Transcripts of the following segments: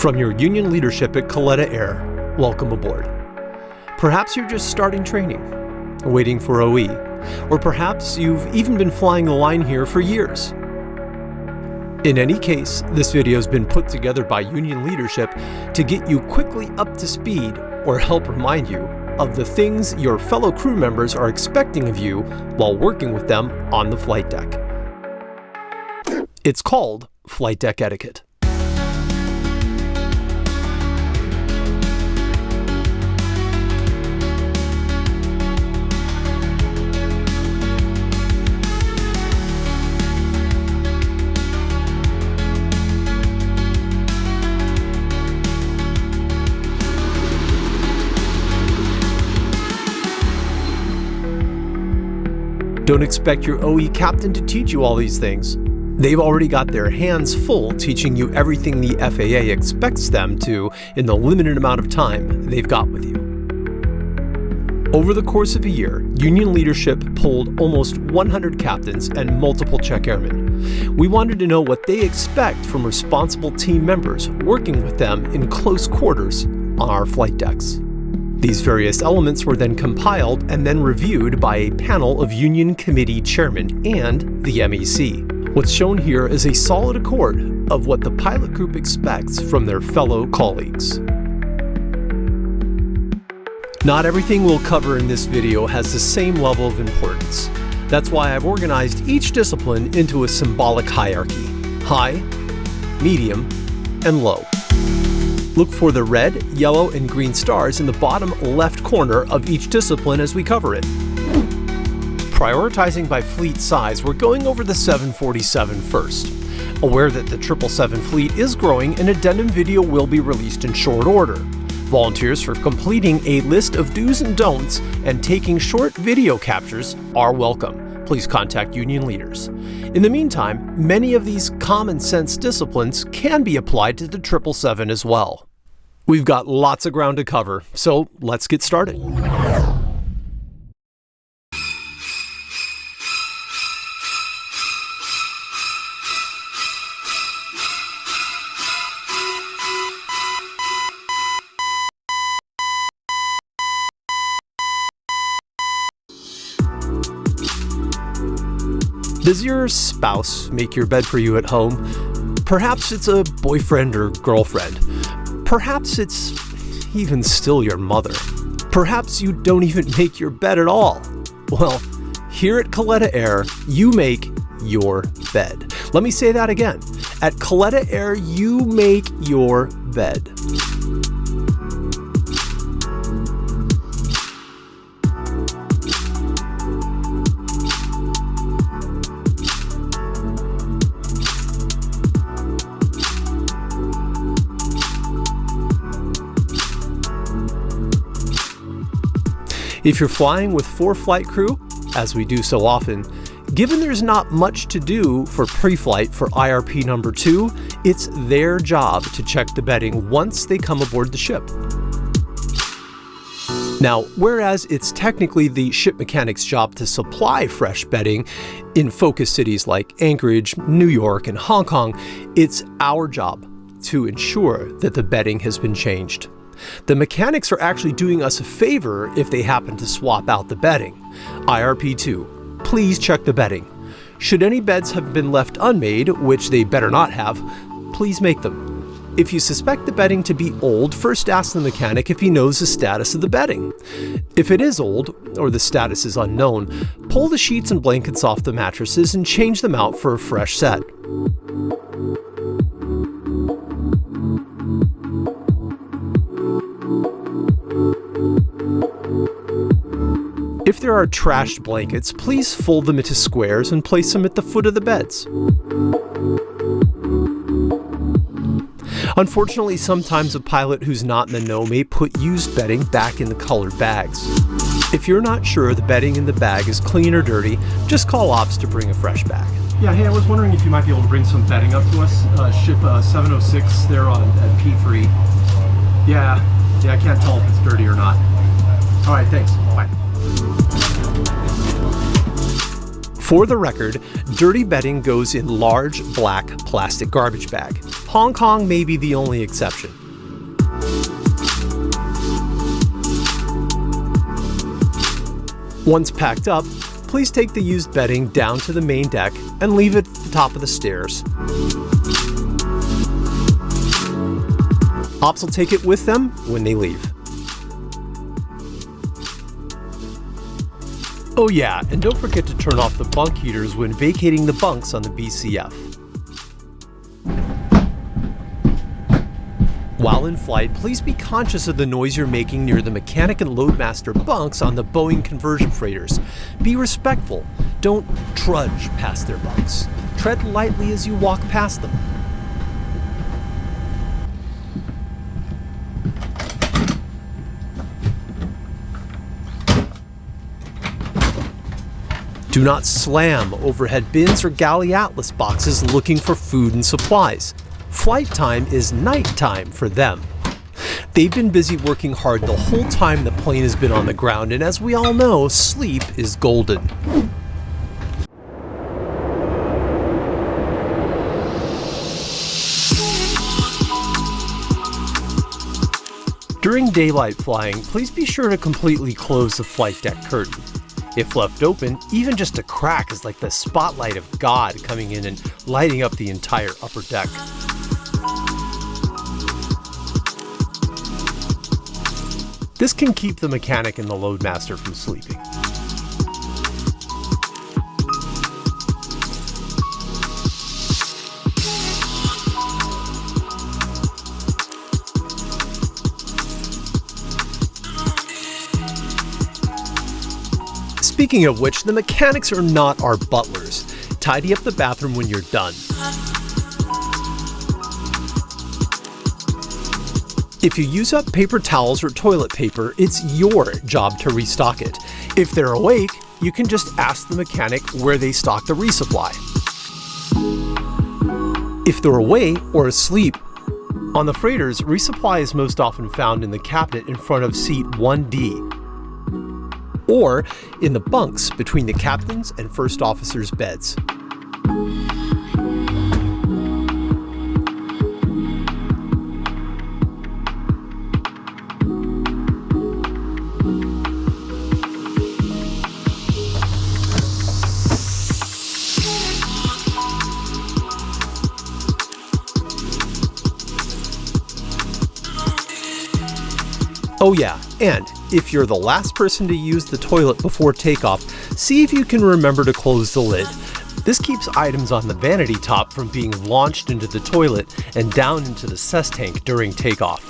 From your union leadership at Kalitta Air, welcome aboard. Perhaps you're just starting training, waiting for OE, or perhaps you've even been flying the line here for years. In any case, this video has been put together by union leadership to get you quickly up to speed or help remind you of the things your fellow crew members are expecting of you while working with them on the flight deck. It's called flight deck etiquette. Don't expect your OE captain to teach you all these things. They've already got their hands full teaching you everything the FAA expects them to in the limited amount of time they've got with you. Over the course of a year, union leadership polled almost 100 captains and multiple check airmen. We wanted to know what they expect from responsible team members working with them in close quarters on our flight decks. These various elements were then compiled and then reviewed by a panel of union committee chairmen and the MEC. What's shown here is a solid accord of what the pilot group expects from their fellow colleagues. Not everything we'll cover in this video has the same level of importance. That's why I've organized each discipline into a symbolic hierarchy: high, medium, and low. Look for the red, yellow, and green stars in the bottom left corner of each discipline as we cover it. Prioritizing by fleet size, we're going over the 747 first. Aware that the 777 fleet is growing, an addendum video will be released in short order. Volunteers for completing a list of do's and don'ts and taking short video captures are welcome. Please contact union leaders. In the meantime, many of these common sense disciplines can be applied to the 777 as well. We've got lots of ground to cover, so let's get started. Does your spouse make your bed for you at home? Perhaps it's a boyfriend or girlfriend. Perhaps it's even still your mother. Perhaps you don't even make your bed at all. Well, here at Kalitta Air, you make your bed. Let me say that again. At Kalitta Air, you make your bed. If you're flying with 4 flight crew, as we do so often, given there's not much to do for pre-flight for IRP number 2, it's their job to check the bedding once they come aboard the ship. Now, whereas it's technically the ship mechanic's job to supply fresh bedding in focus cities like Anchorage, New York, and Hong Kong, it's our job to ensure that the bedding has been changed. The mechanics are actually doing us a favor if they happen to swap out the bedding. IRP 2, please check the bedding. Should any beds have been left unmade, which they better not have, please make them. If you suspect the bedding to be old, first ask the mechanic if he knows the status of the bedding. If it is old, or the status is unknown, pull the sheets and blankets off the mattresses and change them out for a fresh set. If there are trashed blankets, please fold them into squares and place them at the foot of the beds. Unfortunately, sometimes a pilot who's not in the know may put used bedding back in the colored bags. If you're not sure the bedding in the bag is clean or dirty, just call ops to bring a fresh bag. Yeah, hey, I was wondering if you might be able to bring some bedding up to us. Ship 706 there at P3. Yeah, I can't tell if it's dirty or not. All right, thanks. Bye. For the record, dirty bedding goes in large black plastic garbage bag. Hong Kong may be the only exception. Once packed up, please take the used bedding down to the main deck and leave it at the top of the stairs. Ops will take it with them when they leave. Oh yeah, and don't forget to turn off the bunk heaters when vacating the bunks on the BCF. While in flight, please be conscious of the noise you're making near the mechanic and loadmaster bunks on the Boeing conversion freighters. Be respectful. Don't trudge past their bunks. Tread lightly as you walk past them. Do not slam overhead bins or Galley Atlas boxes looking for food and supplies. Flight time is night time for them. They've been busy working hard the whole time the plane has been on the ground, and as we all know, sleep is golden. During daylight flying, please be sure to completely close the flight deck curtain. If left open, even just a crack is like the spotlight of God coming in and lighting up the entire upper deck. This can keep the mechanic and the loadmaster from sleeping. Speaking of which, the mechanics are not our butlers. Tidy up the bathroom when you're done. If you use up paper towels or toilet paper, it's your job to restock it. If they're awake, you can just ask the mechanic where they stock the resupply. If they're away or asleep, on the freighters, resupply is most often found in the cabinet in front of seat 1D, or in the bunks between the captain's and first officer's beds. Oh yeah, and if you're the last person to use the toilet before takeoff, see if you can remember to close the lid. This keeps items on the vanity top from being launched into the toilet and down into the cess tank during takeoff.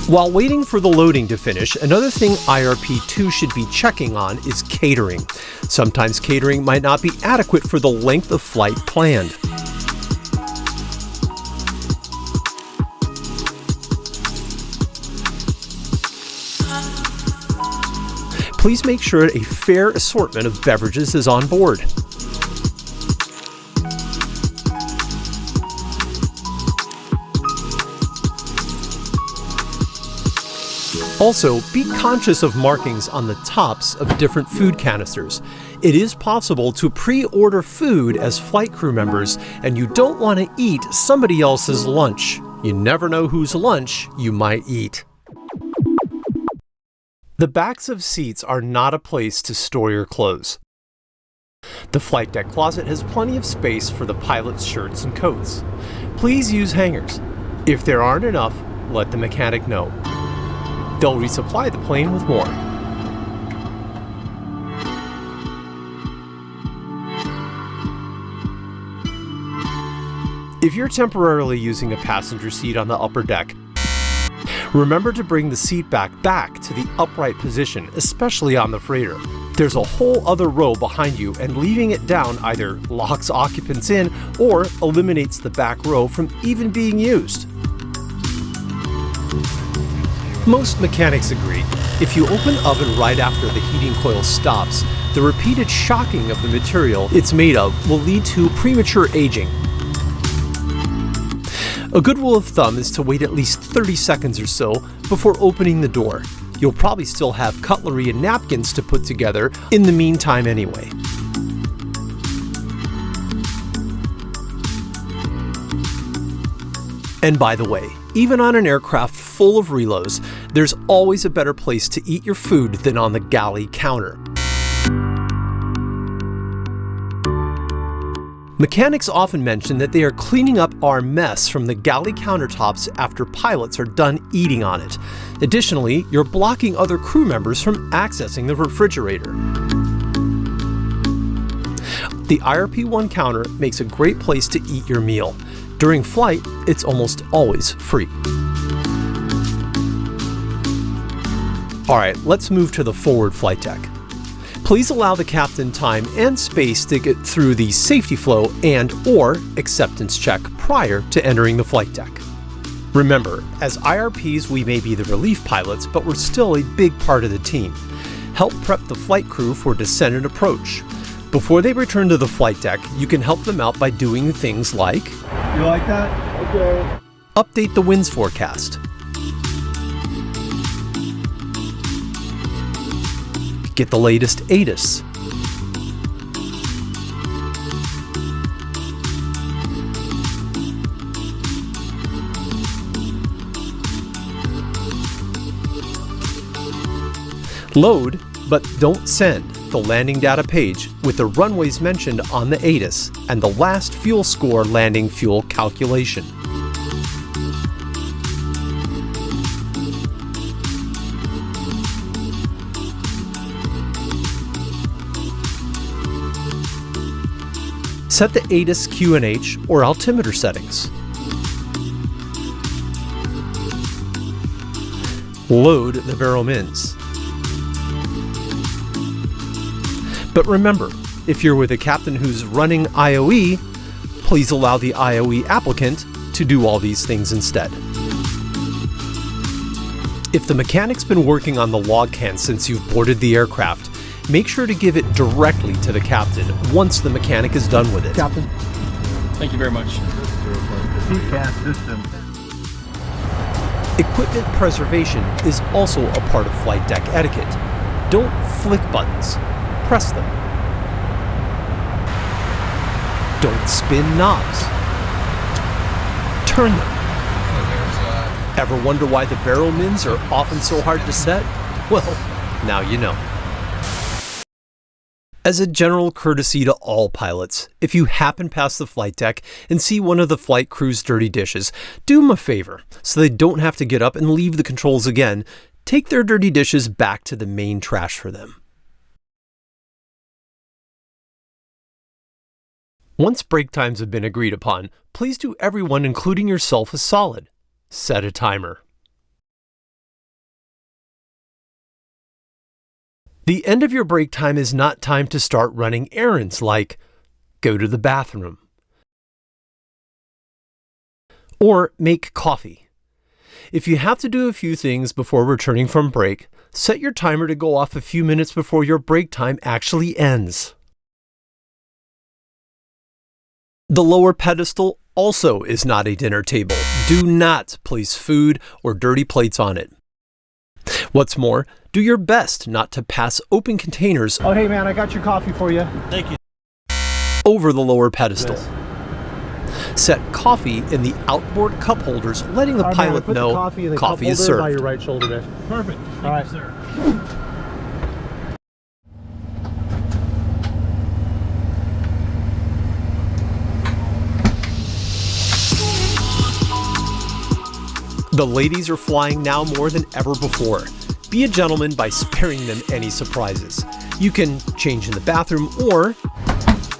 While waiting for the loading to finish, another thing IRP-2 should be checking on is catering. Sometimes catering might not be adequate for the length of flight planned. Please make sure a fair assortment of beverages is on board. Also, be conscious of markings on the tops of different food canisters. It is possible to pre-order food as flight crew members, and you don't want to eat somebody else's lunch. You never know whose lunch you might eat. The backs of seats are not a place to store your clothes. The flight deck closet has plenty of space for the pilot's shirts and coats. Please use hangers. If there aren't enough, let the mechanic know. They'll resupply the plane with more. If you're temporarily using a passenger seat on the upper deck, remember to bring the seat back to the upright position, especially on the freighter. There's a whole other row behind you, and leaving it down either locks occupants in or eliminates the back row from even being used. Most mechanics agree, if you open oven right after the heating coil stops, the repeated shocking of the material it's made of will lead to premature aging. A good rule of thumb is to wait at least 30 seconds or so before opening the door. You'll probably still have cutlery and napkins to put together in the meantime anyway. And by the way, even on an aircraft full of reloads, there's always a better place to eat your food than on the galley counter. Mechanics often mention that they are cleaning up our mess from the galley countertops after pilots are done eating on it. Additionally, you're blocking other crew members from accessing the refrigerator. The IRP-1 counter makes a great place to eat your meal. During flight, it's almost always free. Alright, let's move to the forward flight deck. Please allow the captain time and space to get through the safety flow and/or acceptance check prior to entering the flight deck. Remember, as IRPs we may be the relief pilots, but we're still a big part of the team. Help prep the flight crew for descent and approach. Before they return to the flight deck, you can help them out by doing things like: You like that? Okay. Update the winds forecast. Get the latest ATIS. Load, but don't send, the landing data page with the runways mentioned on the ATIS and the last fuel score landing fuel calculation. Set the ATIS QNH or altimeter settings. Load the Baromins. But remember, if you're with a captain who's running IOE, please allow the IOE applicant to do all these things instead. If the mechanic's been working on the log can since you've boarded the aircraft, make sure to give it directly to the captain once the mechanic is done with it. Captain. Thank you very much. CCAS system. Equipment preservation is also a part of flight deck etiquette. Don't flick buttons, press them. Don't spin knobs. Turn them. Ever wonder why the Baromins are often so hard to set? Well, now you know. As a general courtesy to all pilots, if you happen past the flight deck and see one of the flight crew's dirty dishes, do them a favor so they don't have to get up and leave the controls again. Take their dirty dishes back to the main trash for them. Once break times have been agreed upon, please do everyone, including yourself, a solid. Set a timer. The end of your break time is not time to start running errands like go to the bathroom or make coffee. If you have to do a few things before returning from break, set your timer to go off a few minutes before your break time actually ends. The lower pedestal also is not a dinner table. Do not place food or dirty plates on it. What's more, do your best not to pass open containers Oh, hey man, I got your coffee for you. Thank you. over the lower pedestal. Set coffee in the outboard cup holders, letting the All right, man, pilot put the know coffee in the coffee cup is holder by served. your right shoulder there. Perfect. All right, sir. The ladies are flying now more than ever before. Be a gentleman by sparing them any surprises. You can change in the bathroom, or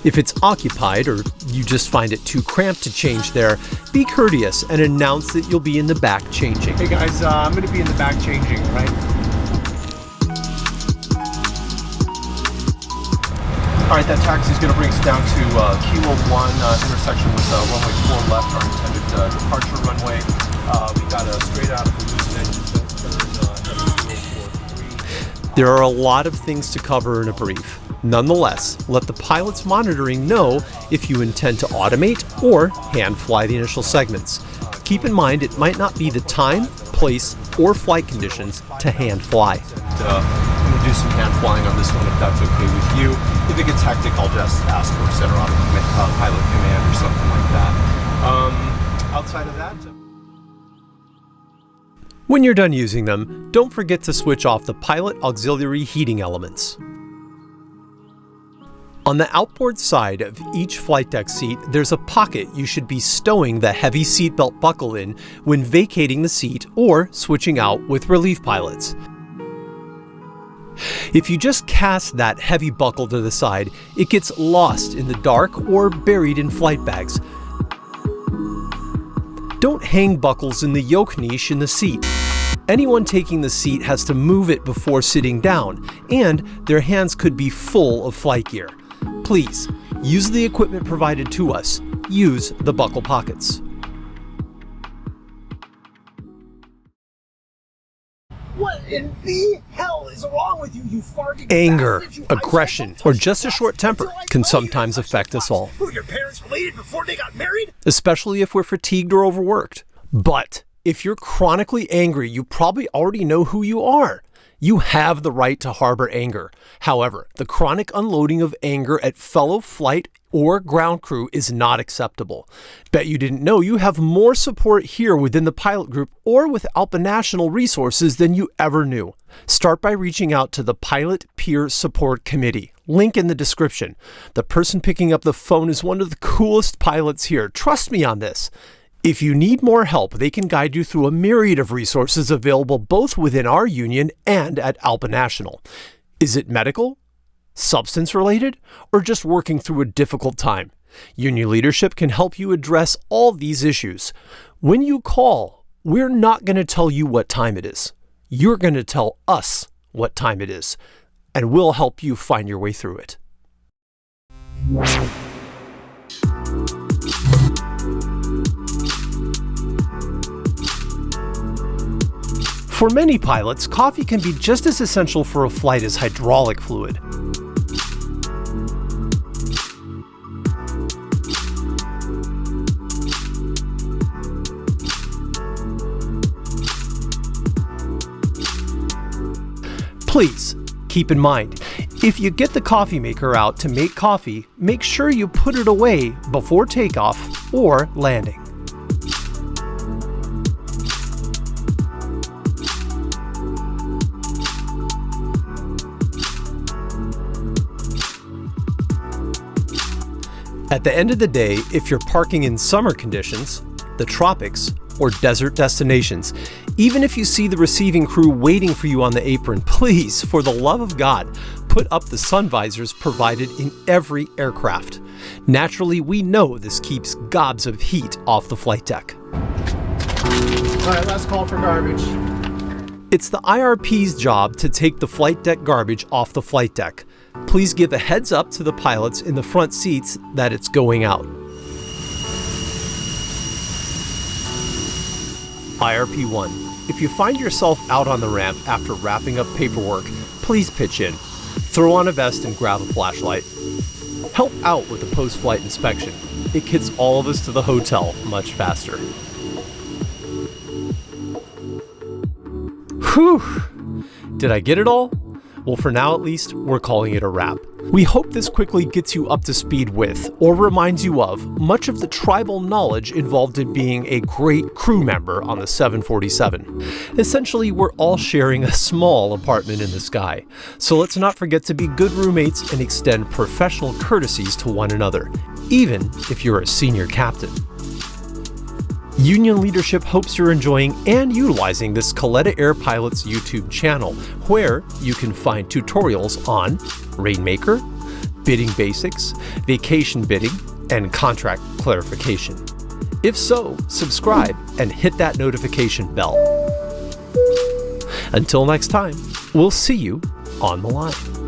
if it's occupied or you just find it too cramped to change there, be courteous and announce that you'll be in the back changing. Hey guys, I'm going to be in the back changing, right? All right, that taxi is going to bring us down to Kilo 1 intersection with runway 4 left, our intended departure runway. We got a straight out of the losing engine turn, There are a lot of things to cover in a brief. Nonetheless, let the pilots monitoring know if you intend to automate or hand fly the initial segments. Keep in mind it might not be the time, place, or flight conditions to hand fly. I'm going to do some hand flying on this one if that's okay with you. If it gets hectic, I'll just ask for center auto pilot command or something like that. Outside of that... When you're done using them, don't forget to switch off the pilot auxiliary heating elements. On the outboard side of each flight deck seat, there's a pocket you should be stowing the heavy seatbelt buckle in when vacating the seat or switching out with relief pilots. If you just cast that heavy buckle to the side, it gets lost in the dark or buried in flight bags. Don't hang buckles in the yoke niche in the seat. Anyone taking the seat has to move it before sitting down, and their hands could be full of flight gear. Please, use the equipment provided to us. Use the buckle pockets. What in the hell is wrong with you, you farting Anger, bastard, you aggression, or just a short temper can sometimes affect us all, Who, your parents related before they got married? especially if we're fatigued or overworked. But if you're chronically angry, you probably already know who you are. You have the right to harbor anger. However, the chronic unloading of anger at fellow flight or ground crew is not acceptable. Bet you didn't know you have more support here within the pilot group or with ALPA National resources than you ever knew. Start by reaching out to the Pilot Peer Support Committee. Link in the description. The person picking up the phone is one of the coolest pilots here. Trust me on this. If you need more help, they can guide you through a myriad of resources available both within our union and at ALPA National. Is it medical, substance related, or just working through a difficult time? Union leadership can help you address all these issues. When you call, we're not going to tell you what time it is. You're going to tell us what time it is, and we'll help you find your way through it. For many pilots, coffee can be just as essential for a flight as hydraulic fluid. Please, keep in mind, if you get the coffee maker out to make coffee, make sure you put it away before takeoff or landing. At the end of the day, if you're parking in summer conditions, the tropics, or desert destinations, even if you see the receiving crew waiting for you on the apron, please, for the love of God, put up the sun visors provided in every aircraft. Naturally, we know this keeps gobs of heat off the flight deck. All right, last call for garbage. It's the IRP's job to take the flight deck garbage off the flight deck. Please give a heads up to the pilots in the front seats that it's going out. IRP 1. If you find yourself out on the ramp after wrapping up paperwork, please pitch in. Throw on a vest and grab a flashlight. Help out with the post-flight inspection. It gets all of us to the hotel much faster. Whew! Did I get it all? Well, for now at least, we're calling it a wrap. We hope this quickly gets you up to speed with, or reminds you of, much of the tribal knowledge involved in being a great crew member on the 747. Essentially, we're all sharing a small apartment in the sky. So let's not forget to be good roommates and extend professional courtesies to one another, even if you're a senior captain. Union leadership hopes you're enjoying and utilizing this Kalitta Air Pilots YouTube channel, where you can find tutorials on Rainmaker, bidding basics, vacation bidding, and contract clarification. If so, subscribe and hit that notification bell. Until next time, we'll see you on the line.